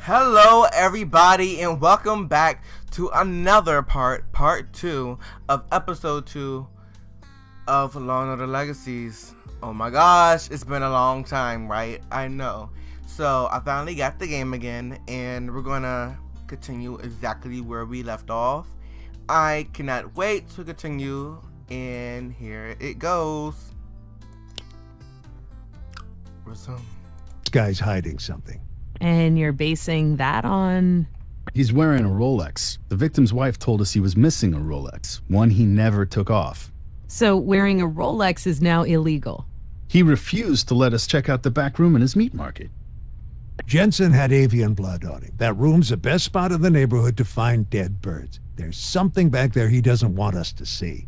Hello everybody and welcome back to another part 2 of episode 2 of Law & Order Legacies. Oh my gosh, it's been a long time, right? I know. So I finally got the game again and we're gonna continue exactly where we left off. I cannot wait to continue, and here it goes. Resume. This guy's hiding something. And you're basing that on? He's wearing a Rolex. The victim's wife told us he was missing a Rolex, one he never took off. So wearing a Rolex is now illegal? He refused to let us check out the back room in his meat market. Jensen had avian blood on him. That room's the best spot in the neighborhood to find dead birds. There's something back there he doesn't want us to see.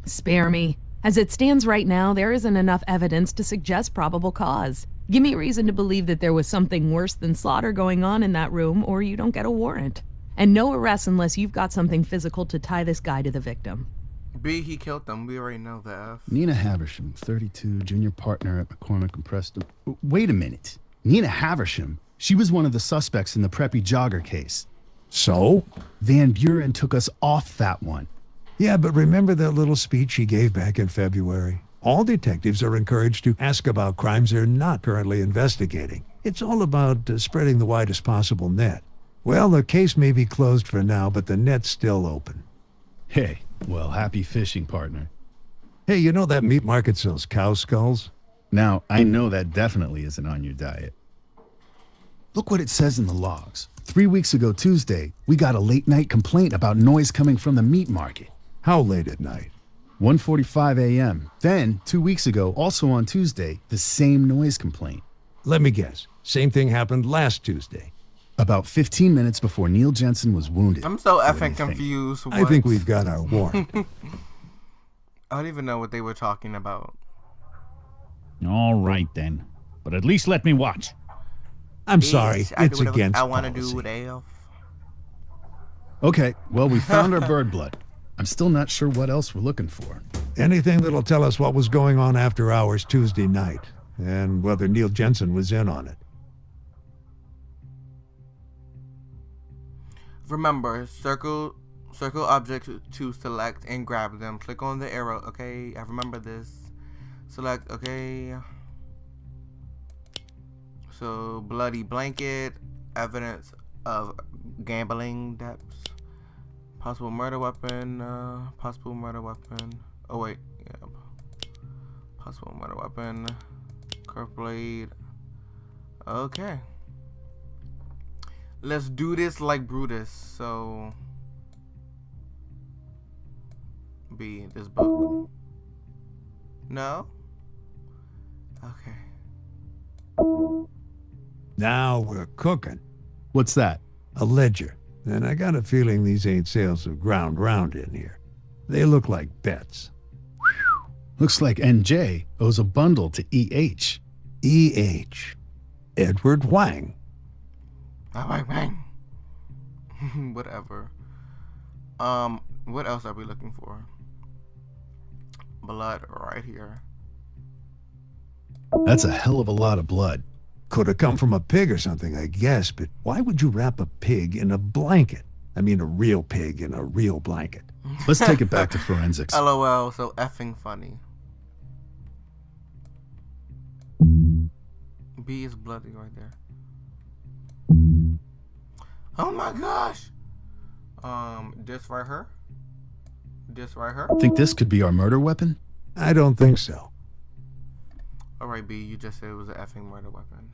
Spare me. As it stands right now, there isn't enough evidence to suggest probable cause. Give me a reason to believe that there was something worse than slaughter going on in that room, or you don't get a warrant. And no arrests unless you've got something physical to tie this guy to the victim. B, he killed them. We already know that. Nina Haversham, 32, junior partner at McCormick and Preston. Wait a minute. Nina Haversham? She was one of the suspects in the preppy jogger case. So? Van Buren took us off that one. Yeah, but remember that little speech he gave back in February? All detectives are encouraged to ask about crimes they're not currently investigating. It's all about spreading the widest possible net. Well, the case may be closed for now, but the net's still open. Hey, well, happy fishing, partner. Hey, you know that meat market sells cow skulls? Now, I know that definitely isn't on your diet. Look what it says in the logs. 3 weeks ago Tuesday, we got a late-night complaint about noise coming from the meat market. How late at night? 1:45 a.m. Then, 2 weeks ago, also on Tuesday, the same noise complaint. Let me guess. Same thing happened last Tuesday. About 15 minutes before Neil Jensen was wounded. I'm so What do effing you think? confused. I think we've got our warrant. I don't even know what they were talking about. All right, then. But at least let me watch. I'm sorry, I it's do whatever against I want to policy. do with AF. Okay, well, we found our bird blood. I'm still not sure what else we're looking for. Anything that'll tell us what was going on after hours Tuesday night, and whether Neil Jensen was in on it. Remember, circle object to select and grab them. Click on the arrow. Okay, I remember this. Select. Okay. So bloody blanket, evidence of gambling debts, possible murder weapon. Oh wait, yeah. Possible murder weapon, curved blade. Okay. Let's do this like Brutus. So, B, this book. No? Okay. Now we're cooking. What's that? A ledger. And I got a feeling these ain't sales of ground round in here. They look like bets. Looks like NJ owes a bundle to EH. E.H. Edward Wang. Bang. Whatever. What else are we looking for? Blood right here. That's a hell of a lot of blood. Could have come from a pig or something, I guess, but why would you wrap a pig in a blanket? I mean, a real pig in a real blanket. Let's take it back to forensics. LOL, so effing funny. B is bloody right there. Oh my gosh. This right here? This right here? Think this could be our murder weapon? I don't think so. Alright, B, you just said it was an effing murder weapon.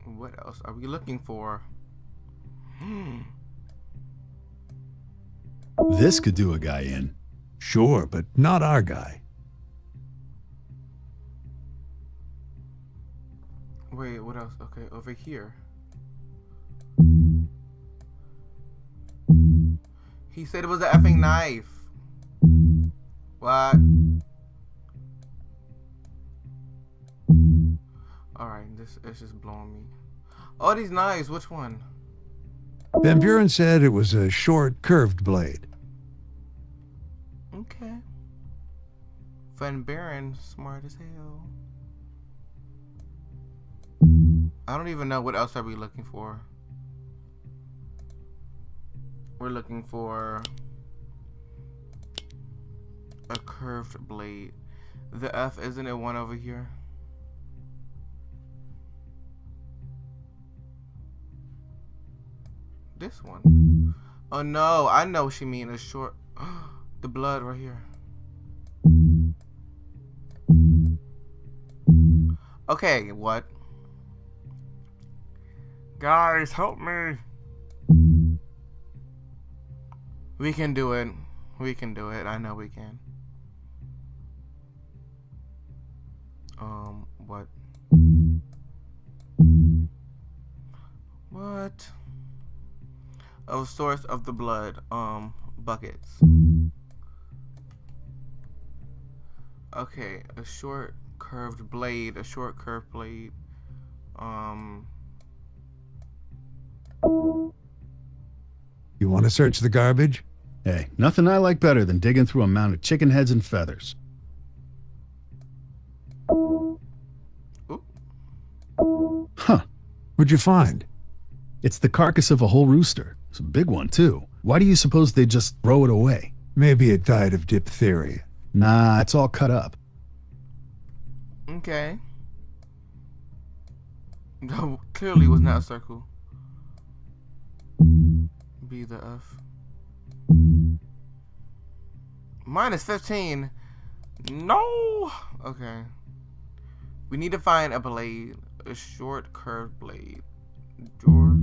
What else are we looking for? This could do a guy in. Sure, but not our guy. Wait, what else? Okay, over here. He said it was an effing knife. What? Alright, this is just blowing me. Oh, these knives, which one? Van Buren said it was a short, curved blade. Okay. Van Baron, smart as hell. I don't even know what else are we looking for. We're looking for a curved blade. The F, isn't it one over here? This one. Oh no, I know what she mean. A short. The blood right here. Okay, what? Guys, help me. We can do it. We can do it. I know we can. What? What? A source of the blood. Buckets. Okay, a short curved blade. A short curved blade. You want to search the garbage? Hey, nothing I like better than digging through a mound of chicken heads and feathers. Ooh. Huh. What'd you find? It's the carcass of a whole rooster. It's a big one, too. Why do you suppose they just throw it away? Maybe it died of diphtheria. Nah, it's all cut up. Okay. No, clearly was not a circle. B the F. Minus 15. No. Okay. We need to find a blade, a short curved blade. Drawer.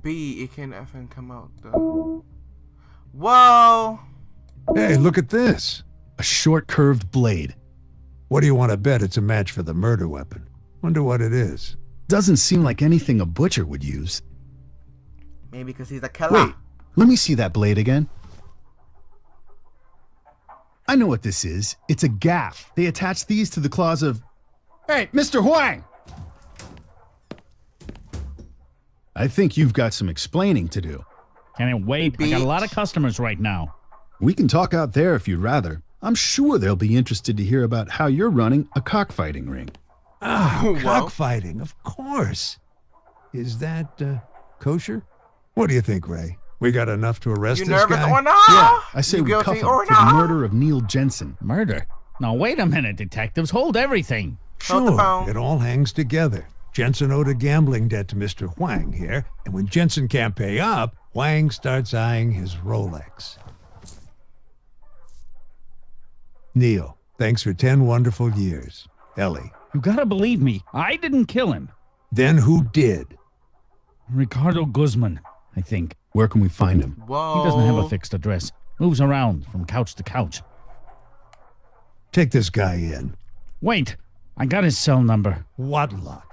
B. It can effing come out though. Whoa. Hey, look at this. A short curved blade. What do you want to bet it's a match for the murder weapon? Wonder what it is. Doesn't seem like anything a butcher would use. Maybe because he's a killer. Wait, let me see that blade again. I know what this is. It's a gaff. They attach these to the claws of... Hey, Mr. Huang! I think you've got some explaining to do. Can it wait? I got a lot of customers right now. We can talk out there if you'd rather. I'm sure they'll be interested to hear about how you're running a cockfighting ring. Ah, Well. cockfighting, of course. Is that kosher? What do you think, Ray? We got enough to arrest You this nervous guy? or not? Yeah, I say You we cuff guilty him or for the not? murder of Neil Jensen. Murder? Now, wait a minute, detectives. Hold everything. Hold the Sure, phone. it all hangs together. Jensen owed a gambling debt to Mr. Huang here, and when Jensen can't pay up, Huang starts eyeing his Rolex. Neil, thanks for 10 wonderful years. Ellie, You gotta believe me. I didn't kill him. then who did? Ricardo Guzman, I think. Where can we find him? Whoa. He doesn't have a fixed address. Moves around from couch to couch. Take this guy in. Wait, I got his cell number. What luck.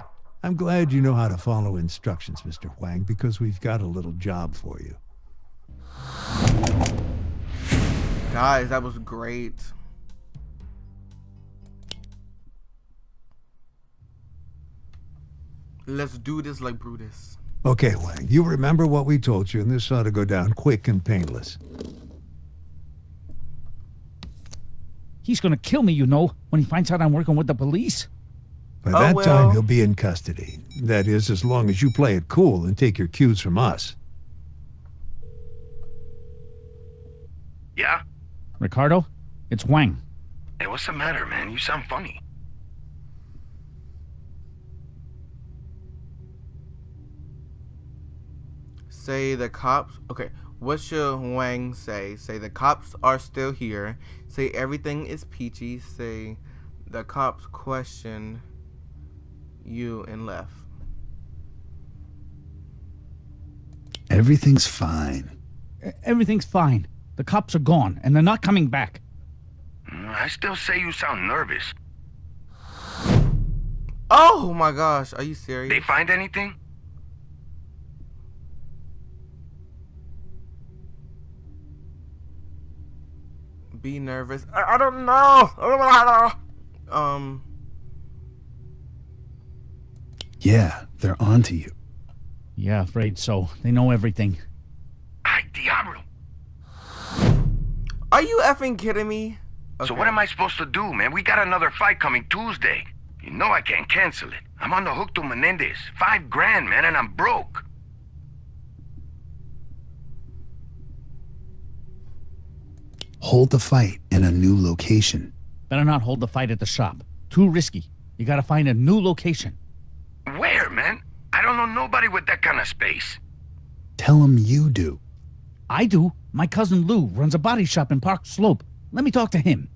I'm glad you know how to follow instructions, Mr. Huang, because we've got a little job for you. Guys, that was great. Let's do this like Brutus. Okay, Huang, you remember what we told you, and this ought to go down quick and painless. He's gonna kill me, you know, when he finds out I'm working with the police. By Oh, that well. time, he'll be in custody. That is, as long as you play it cool and take your cues from us. Yeah? Ricardo, it's Wang. Hey, what's the matter, man? You sound funny. Say the cops. Okay, what should Wang say? Say the cops are still here. Say everything is peachy. Say the cops question you and left. Everything's fine. Everything's fine. The cops are gone, and they're not coming back. I still say you sound nervous. Oh my gosh, are you serious? They find anything? Be nervous. I don't know. Yeah, they're onto you. Yeah, afraid so. They know everything. Ay, diablo. Are you effing kidding me? So Okay. what am I supposed to do, man? We got another fight coming Tuesday. You know I can't cancel it. I'm on the hook to Menendez. $5,000, man, and I'm broke. Hold the fight in a new location. Better not hold the fight at the shop. Too risky. You gotta find a new location. Where, man? I don't know nobody with that kind of space. Tell him you do. I do. My cousin Lou runs a body shop in Park Slope. Let me talk to him.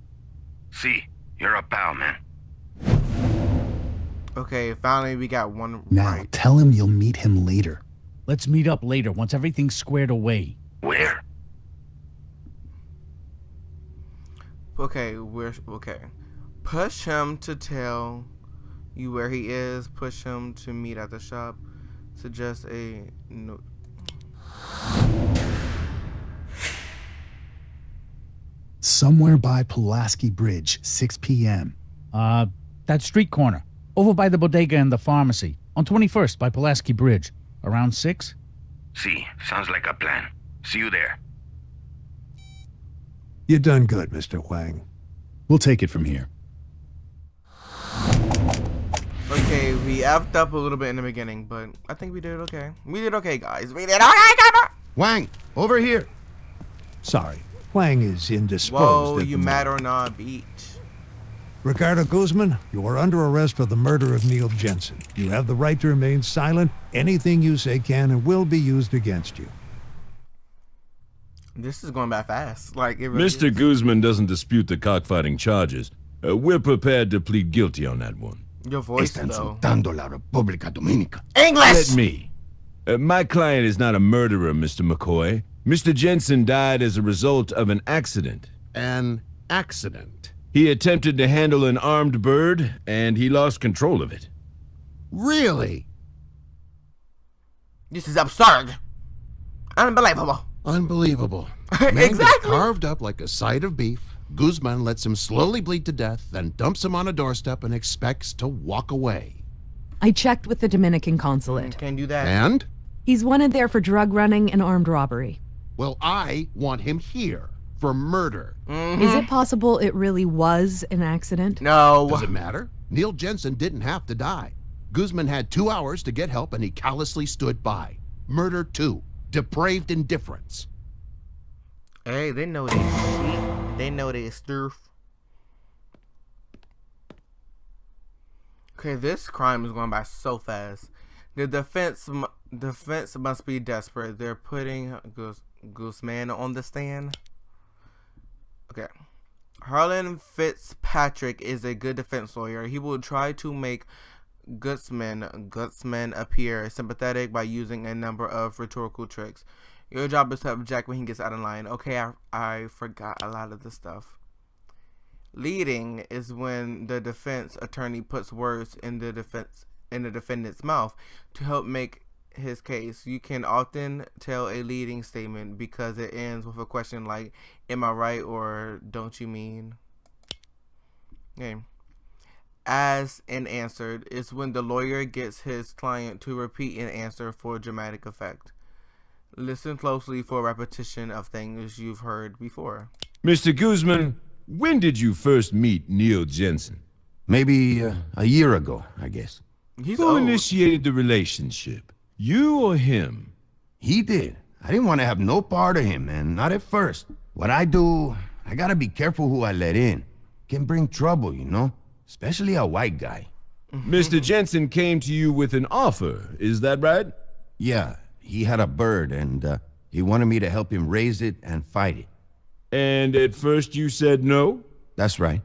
See, you're a pal, man. Okay, finally we got one Now right. tell him you'll meet him later. Let's meet up later once everything's squared away. Where? Okay, push him to tell you where he is. Push him to meet at the shop. Suggest a no. Somewhere by Pulaski Bridge, 6 p.m. That street corner. Over by the bodega and the pharmacy. On 21st by Pulaski Bridge. Around 6? See, sounds like a plan. See you there. You done good, Mr. Huang. We'll take it from here. Okay, we effed up a little bit in the beginning, but I think we did okay. We did okay, guys. We did okay. Wang, over here. Sorry, Huang is indisposed. Whoa, at you the mad moment. or not, beach? Ricardo Guzman, you are under arrest for the murder of Neil Jensen. You have the right to remain silent. Anything you say can and will be used against you. This is going by fast. Like it really Mr. is. Guzman doesn't dispute the cockfighting charges. We're prepared to plead guilty on that one. Your voice, Están though. insultando la República Dominicana. English. Let me. My client is not a murderer, Mr. McCoy. Mr. Jensen died as a result of an accident. An accident. He attempted to handle an armed bird, and he lost control of it. Really? This is absurd. Unbelievable. Unbelievable. Man Exactly. gets carved up like a side of beef. Guzman lets him slowly bleed to death, then dumps him on a doorstep and expects to walk away. I checked with the Dominican consulate. Can't do that. And? He's wanted there for drug running and armed robbery. Well, I want him here for murder. Is it possible it really was an accident? No. Does it matter? Neil Jensen didn't have to die. Guzman had 2 hours to get help and he callously stood by. Murder 2. Depraved indifference. Hey, they know their shit. They know their stuff. Okay, this crime is going by so fast. The defense must be desperate. They're putting Guzman on the stand. Okay. Harlan Fitzpatrick is a good defense lawyer. He will try to make Guzman appear sympathetic by using a number of rhetorical tricks. Your job is to object when he gets out of line. Okay, I forgot a lot of the stuff. Leading is when the defense attorney puts words in the defendant's mouth to help make his case. You can often tell a leading statement because it ends with a question like, "Am I right?" or "Don't you mean?" Okay. As an answered is when the lawyer gets his client to repeat an answer for dramatic effect. Listen closely for repetition of things you've heard before. Mr. Guzman, when did you first meet Neil Jensen? Maybe a year ago, I guess. He's Who old. initiated the relationship? You or him? He did. I didn't want to have no part of him, man. Not at first. What I do, I gotta be careful who I let in. Can bring trouble, you know? Especially a white guy. Mr. Jensen came to you with an offer, is that right? Yeah, he had a bird, and he wanted me to help him raise it and fight it. And at first you said no? That's right.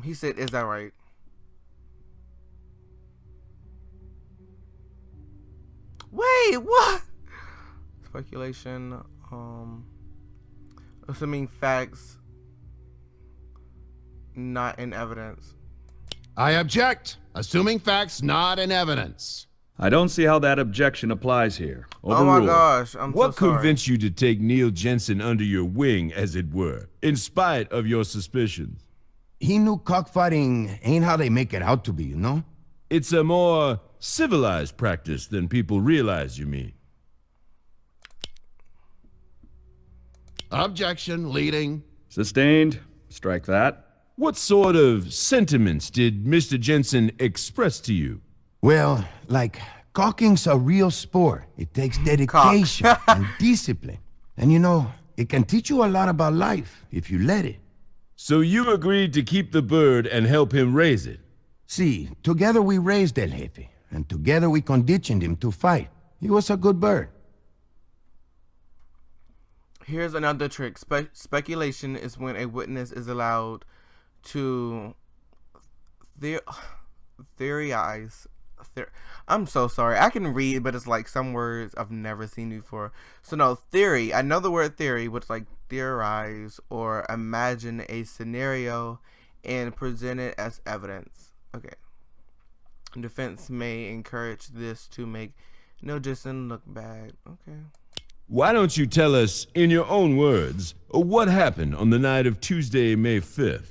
He said, "Is that right?" Wait, what? Speculation. Assuming facts, not in evidence. I object. Assuming facts not in evidence. I don't see how that objection applies here. Oh my Overruled. gosh, I'm What so sorry. convinced you to take Neil Jensen under your wing, as it were, in spite of your suspicions? He knew cockfighting ain't how they make it out to be, you know? It's a more civilized practice than people realize, you mean? Objection, leading. Sustained. Strike that. What sort of sentiments did Mr. Jensen express to you? Well, like, caulking's a real sport. It takes dedication and discipline. And you know, it can teach you a lot about life if you let it. So you agreed to keep the bird and help him raise it? See, together we raised El Jefe, and together we conditioned him to fight. He was a good bird. Here's another trick. Speculation is when a witness is allowed to theorize. I'm so sorry. I can read, but it's like some words I've never seen before. So no, theory. I know the word theory, which like theorize or imagine a scenario and present it as evidence. Okay. Defense may encourage this to make no Jensen look bad. Okay. Why don't you tell us, in your own words, what happened on the night of Tuesday, May 5th?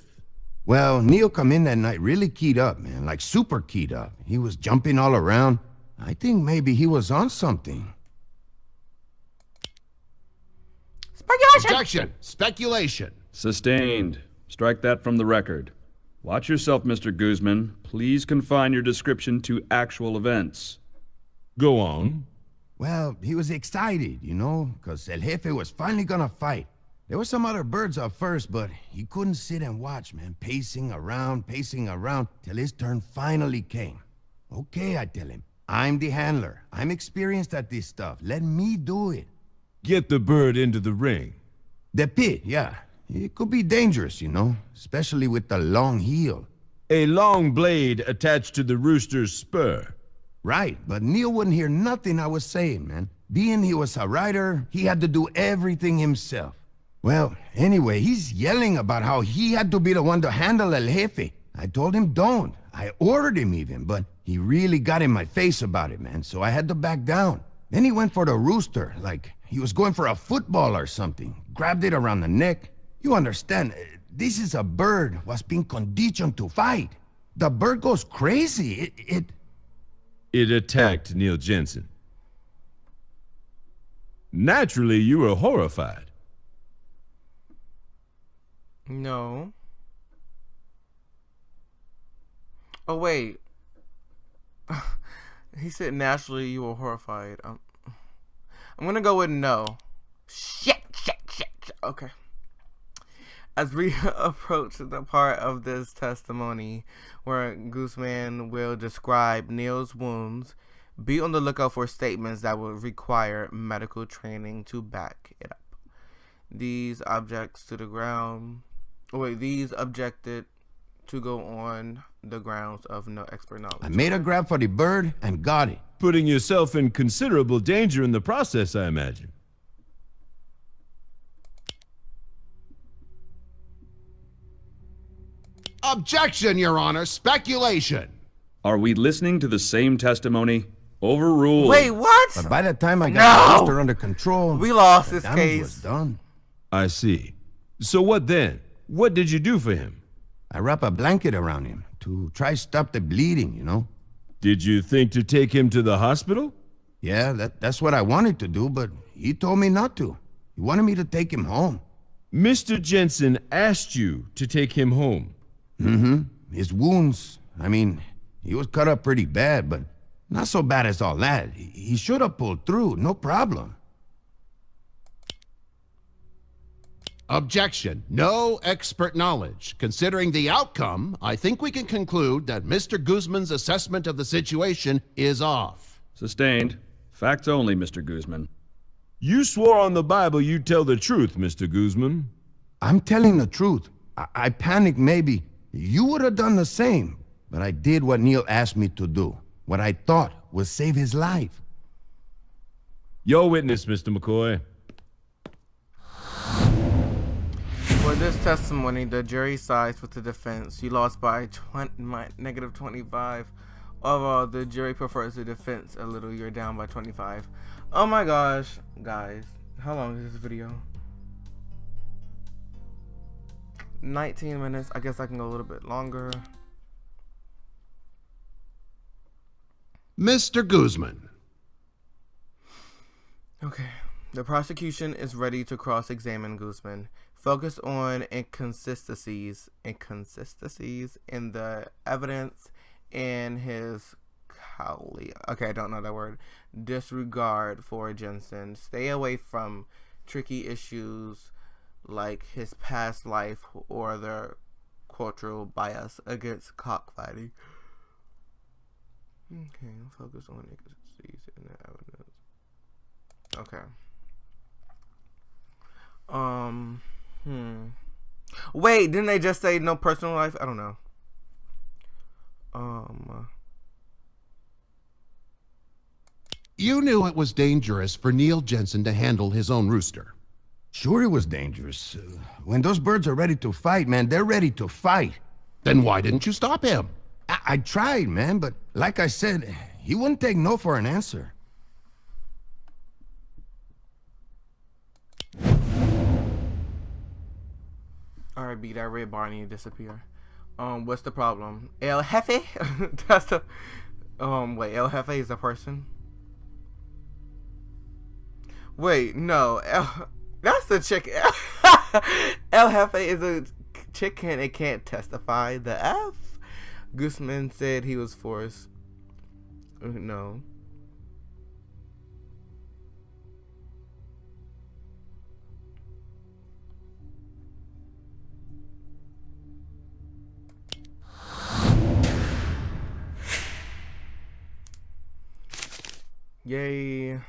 Well, Neil come in that night really keyed up, man, like super keyed up. He was jumping all around. I think maybe he was on something. Speculation! Objection, speculation. Sustained. Strike that from the record. Watch yourself, Mr. Guzman. Please confine your description to actual events. Go on. Well, he was excited, you know, because El Jefe was finally gonna fight. There were some other birds up first, but he couldn't sit and watch, man, pacing around, till his turn finally came. Okay, I tell him, I'm the handler. I'm experienced at this stuff. Let me do it. Get the bird into the ring. The pit, yeah. It could be dangerous, you know, especially with the long heel. A long blade attached to the rooster's spur. Right, but Neil wouldn't hear nothing I was saying, man. Being he was a rider, he had to do everything himself. Well, anyway, he's yelling about how he had to be the one to handle El Jefe. I told him don't. I ordered him even, but he really got in my face about it, man, so I had to back down. Then he went for the rooster, like he was going for a football or something. Grabbed it around the neck. You understand, this is a bird was being conditioned to fight. The bird goes crazy. It attacked Neil Jensen. Naturally, you were horrified. No. Oh, wait. He said naturally you were horrified. I'm gonna go with no. Shit. Okay. As we approach the part of this testimony where Guzman will describe Neil's wounds, be on the lookout for statements that will require medical training to back it up. These objected to go on the grounds of no expert knowledge. I made a grab for the bird and got it. Putting yourself in considerable danger in the process, I imagine. Objection, Your Honor, speculation. Are we listening to the same testimony? Overruled. Wait, what? But by the time I got the rooster under control, We lost the this damage case. was done. I see. So what then? What did you do for him? I wrap a blanket around him to try stop the bleeding, you know? Did you think to take him to the hospital? Yeah, that's what I wanted to do, but he told me not to. He wanted me to take him home. Mr. Jensen asked you to take him home. Mm-hmm. His wounds, I mean, he was cut up pretty bad, but not so bad as all that. He should have pulled through, no problem. Objection, no expert knowledge. Considering the outcome, I think we can conclude that Mr. Guzman's assessment of the situation is off. Sustained. Facts only, Mr. Guzman. You swore on the Bible you'd tell the truth, Mr. Guzman. I'm telling the truth. I panicked maybe. You would have done the same, but I did what Neil asked me to do. What I thought would save his life. Your witness, Mr. McCoy. For this testimony, the jury sides with the defense. You lost by negative 25. Overall, the jury prefers the defense a little. You're down by 25. Oh my gosh, guys. How long is this video? 19 minutes. I guess I can go a little bit longer. Mr. Guzman. Okay. The prosecution is ready to cross-examine Guzman. Focus on inconsistencies in the evidence and his I don't know that word. Disregard for Jensen. Stay away from tricky issues like his past life or the cultural bias against cockfighting. Okay, focus on inconsistencies in the evidence. Okay. Wait, didn't they just say no personal life? I don't know. You knew it was dangerous for Neil Jensen to handle his own rooster. Sure, it was dangerous. When those birds are ready to fight, man, they're ready to fight. Then why didn't you stop him? I tried, man, but like I said, he wouldn't take no for an answer. Alright, B, that red bar need to disappear. What's the problem? El Jefe? That's the wait, El Jefe is a person? Wait, no. That's the chicken. El Jefe is a chicken. It can't testify. The F. Guzman said he was forced. No. Yay.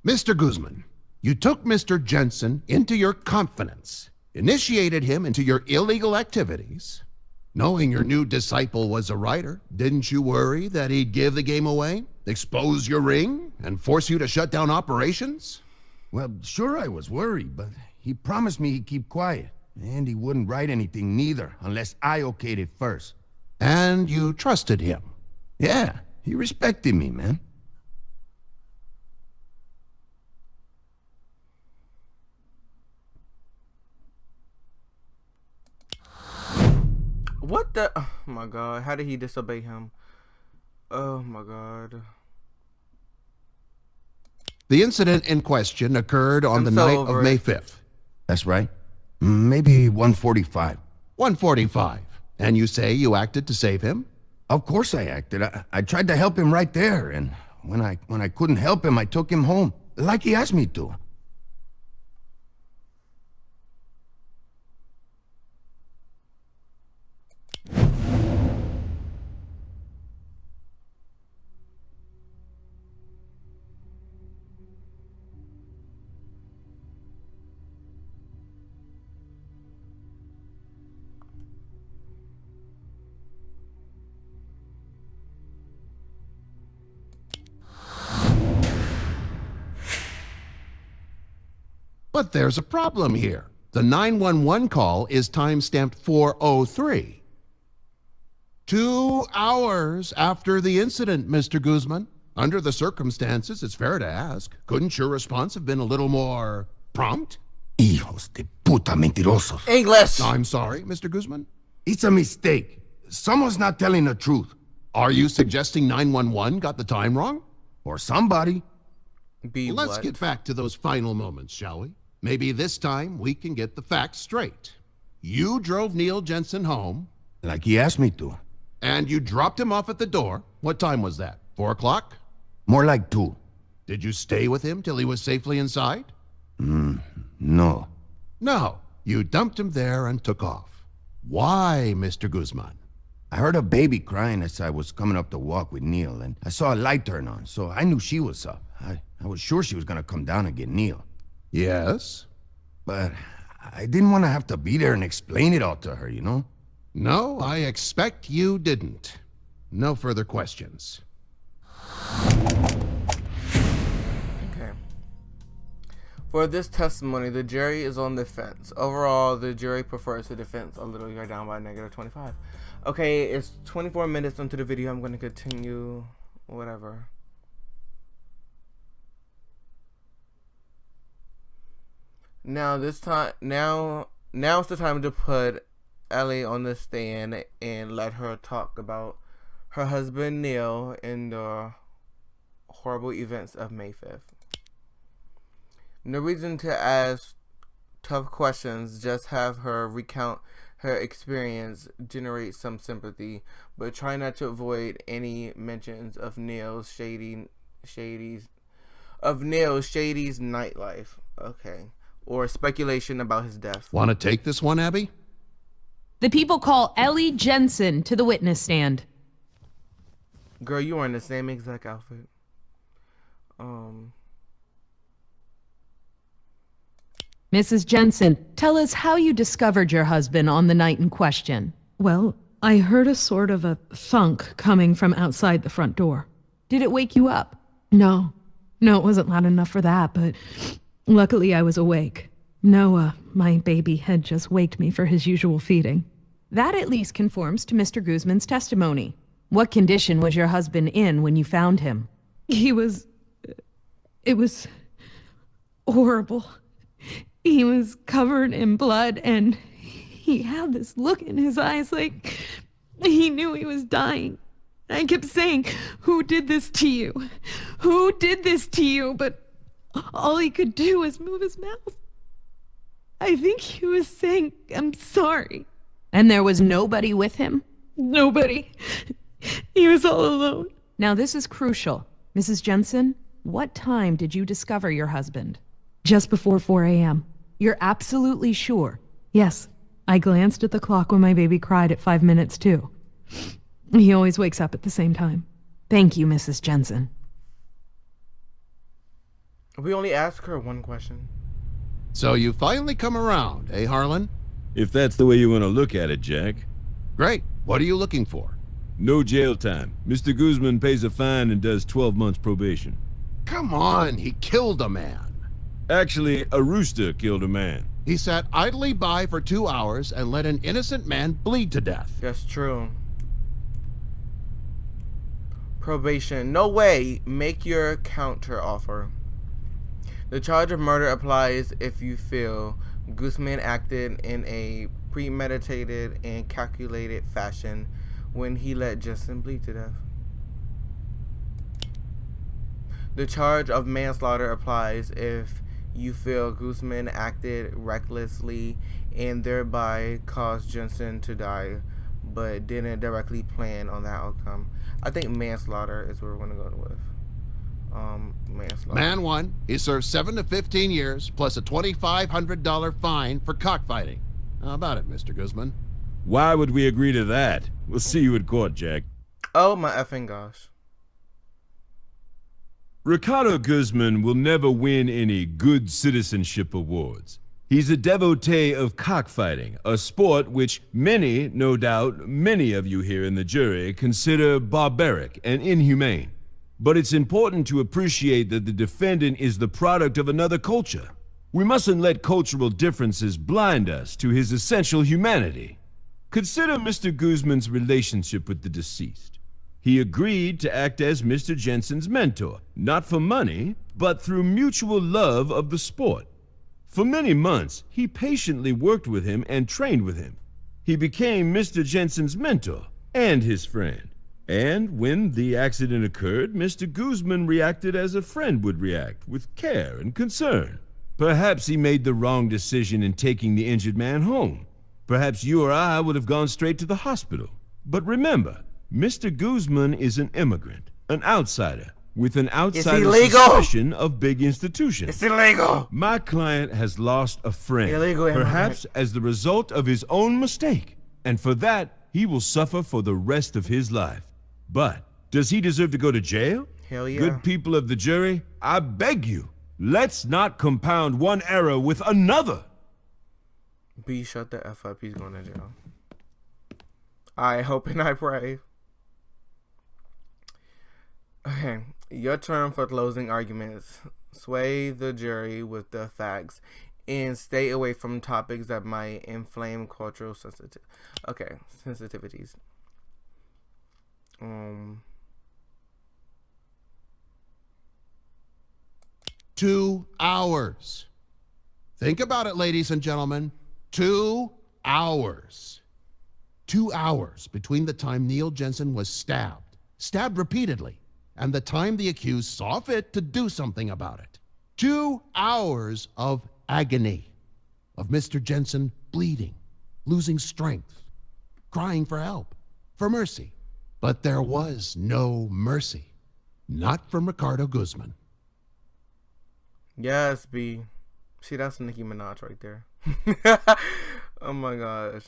Mr. Guzman, you took Mr. Jensen into your confidence, initiated him into your illegal activities. Knowing your new disciple was a writer, didn't you worry that he'd give the game away, expose your ring, and force you to shut down operations? Well, sure I was worried, but he promised me he'd keep quiet. And he wouldn't write anything neither, unless I okayed it first. And you trusted him? Yeah, he respected me, man. What the? Oh my god, how did he disobey him? Oh my god. The incident in question occurred on the night of May 5th. That's right. Maybe 1:45. 1:45. And you say you acted to save him? Of course I acted. I tried to help him right there, and when I couldn't help him, I took him home, like he asked me to. But there's a problem here. The 911 call is timestamped 4:03. 2 hours after the incident, Mr. Guzman. Under the circumstances, it's fair to ask, couldn't your response have been a little more prompt? Hijos de puta mentirosos. English! I'm sorry, Mr. Guzman. It's a mistake. Someone's not telling the truth. Are you suggesting 911 got the time wrong? Or somebody. Be Let's what? get back to those final moments, shall we? Maybe this time we can get the facts straight. You drove Neil Jensen home. Like he asked me to. And you dropped him off at the door. What time was that? 4 o'clock? More like 2. Did you stay with him till he was safely inside? No. No. You dumped him there and took off. Why, Mr. Guzman? I heard a baby crying as I was coming up the walk with Neil, and I saw a light turn on, so I knew she was up. I was sure she was gonna come down and get Neil. Yes? But I didn't want to have to be there and explain it all to her, you know? No, I expect you didn't. No further questions. Okay. For this testimony, the jury is on the fence. Overall, the jury prefers the defense a little. You're down by -25. Okay, it's 24 minutes into the video. I'm going to continue. Whatever. Now this time, now's the time to put Ellie on the stand and let her talk about her husband Neil and the horrible events of May 5th. No reason to ask tough questions, just have her recount her experience, generate some sympathy, but try not to avoid any mentions of Neil's Shady's nightlife. Okay. Or speculation about his death. Want to take this one, Abby? The people call Ellie Jensen to the witness stand. Girl, you are in the same exact outfit. Mrs. Jensen, tell us how you discovered your husband on the night in question. Well, I heard a sort of a thunk coming from outside the front door. Did it wake you up? No, it wasn't loud enough for that, but luckily I was awake. Noah, my baby, had just waked me for his usual feeding. That at least conforms to Mr. Guzman's testimony. What condition was your husband in when you found him? It was horrible. He was covered in blood, and he had this look in his eyes like he knew he was dying. I kept saying, "Who did this to you? Who did this to you?" But all he could do was move his mouth. I think he was saying, "I'm sorry." And there was nobody with him? Nobody. He was all alone. Now this is crucial. Mrs. Jensen, what time did you discover your husband? Just before 4 a.m. You're absolutely sure? Yes. I glanced at the clock when my baby cried at 5 minutes to. He always wakes up at the same time. Thank you, Mrs. Jensen. We only asked her one question. So you finally come around, eh, Harlan? If that's the way you want to look at it, Jack. Great. What are you looking for? No jail time. Mr. Guzman pays a fine and does 12 months probation. Come on, he killed a man. Actually, a rooster killed a man. He sat idly by for 2 hours and let an innocent man bleed to death. That's true. Probation. No way. Make your counter offer. The charge of murder applies if you feel Guzman acted in a premeditated and calculated fashion when he let Jensen bleed to death. The charge of manslaughter applies if you feel Guzman acted recklessly and thereby caused Jensen to die, but didn't directly plan on that outcome. I think manslaughter is what we're going to go with. Manslaughter. Man 1, he served 7 to 15 years plus a $2,500 fine for cockfighting. How about it, Mr. Guzman? Why would we agree to that? We'll see you in court, Jack. Oh my effing gosh. Ricardo Guzman will never win any good citizenship awards. He's a devotee of cockfighting, a sport which many, no doubt, many of you here in the jury consider barbaric and inhumane. But it's important to appreciate that the defendant is the product of another culture. We mustn't let cultural differences blind us to his essential humanity. Consider Mr. Guzman's relationship with the deceased. He agreed to act as Mr. Jensen's mentor, not for money, but through mutual love of the sport. For many months, he patiently worked with him and trained with him. He became Mr. Jensen's mentor and his friend. And when the accident occurred, Mr. Guzman reacted as a friend would react, with care and concern. Perhaps he made the wrong decision in taking the injured man home. Perhaps you or I would have gone straight to the hospital. But remember, Mr. Guzman is an immigrant, an outsider, with an outsider's suspicion of big institutions. It's illegal. My client has lost a friend, Illegal immigrant. perhaps as the result of his own mistake. And for that, he will suffer for the rest of his life. But does he deserve to go to jail? Hell yeah. Good people of the jury, I beg you, let's not compound one error with another. B, shut the F up. He's going to jail. I hope and I pray. Okay, your turn for closing arguments. Sway the jury with the facts and stay away from topics that might inflame cultural sensitivities. 2 hours. Think about it, ladies and gentlemen. 2 hours. 2 hours between the time Neil Jensen was stabbed repeatedly, and the time the accused saw fit to do something about it. 2 hours of agony, of Mr. Jensen bleeding, losing strength, crying for help, for mercy. But there was no mercy. Not from Ricardo Guzman. Yes, B. See, that's Nicki Minaj right there. Oh my gosh.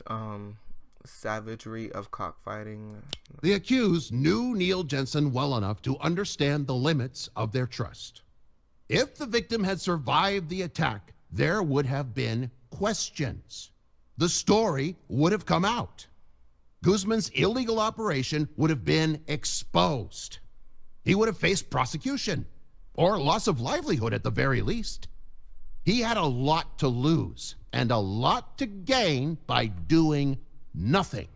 Savagery of cockfighting. The accused knew Neil Jensen well enough to understand the limits of their trust. If the victim had survived the attack, there would have been questions. The story would have come out. Guzman's illegal operation would have been exposed. He would have faced prosecution or loss of livelihood at the very least. He had a lot to lose and a lot to gain by doing nothing.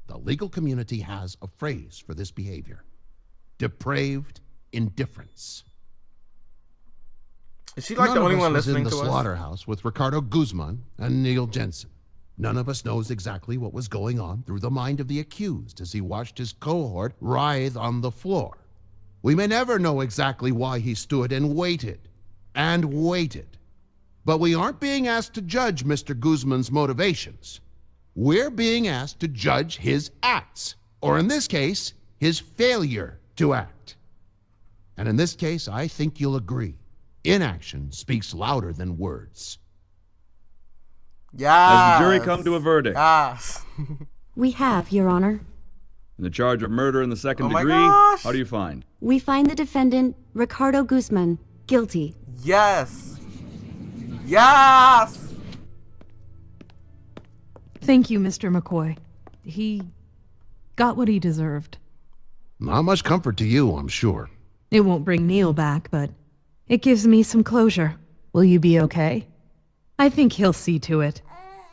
The legal community has a phrase for this behavior: depraved indifference. Is she like None the of only us one was listening in the to us? slaughterhouse with Ricardo Guzman and Neil Jensen. None of us knows exactly what was going on through the mind of the accused as he watched his cohort writhe on the floor. We may never know exactly why he stood and waited. But we aren't being asked to judge Mr. Guzman's motivations. We're being asked to judge his acts, or in this case, his failure to act. And in this case, I think you'll agree, inaction speaks louder than words. Yeah. Has the jury come to a verdict? Yes. We have, Your Honor. In the charge of murder in the second Oh my degree, gosh. how do you find? We find the defendant, Ricardo Guzman, guilty. Yes. Yes. Thank you, Mr. McCoy. He got what he deserved. Not much comfort to you, I'm sure. It won't bring Neil back, but it gives me some closure. Will you be okay? I think he'll see to it.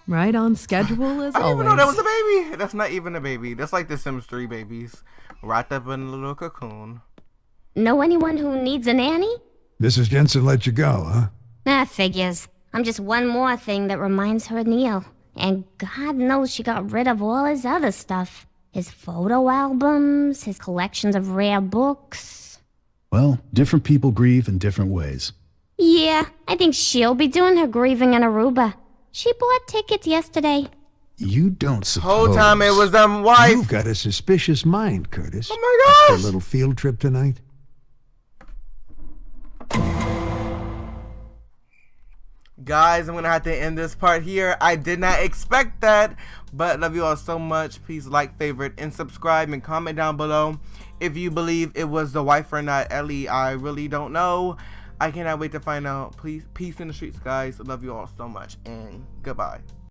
Right on schedule as I didn't always. even know that was a baby. That's not even a baby. That's like the Sims 3 babies. Wrapped up in a little cocoon. Know anyone who needs a nanny? Mrs. Jensen let you go, huh? Figures. I'm just one more thing that reminds her of Neil. And God knows she got rid of all his other stuff. His photo albums, his collections of rare books. Well, different people grieve in different ways. Yeah, I think she'll be doing her grieving in Aruba. She bought tickets yesterday. You don't suppose... Whole time it was them wife. You've got a suspicious mind, Curtis. Oh my After gosh. a little field trip tonight? Guys, I'm gonna have to end this part here. I did not expect that, but love you all so much. Please like, favorite, and subscribe, and comment down below if you believe it was the wife or not. Ellie, I really don't know. I cannot wait to find out. Please, peace in the streets, guys. Love you all so much, and goodbye.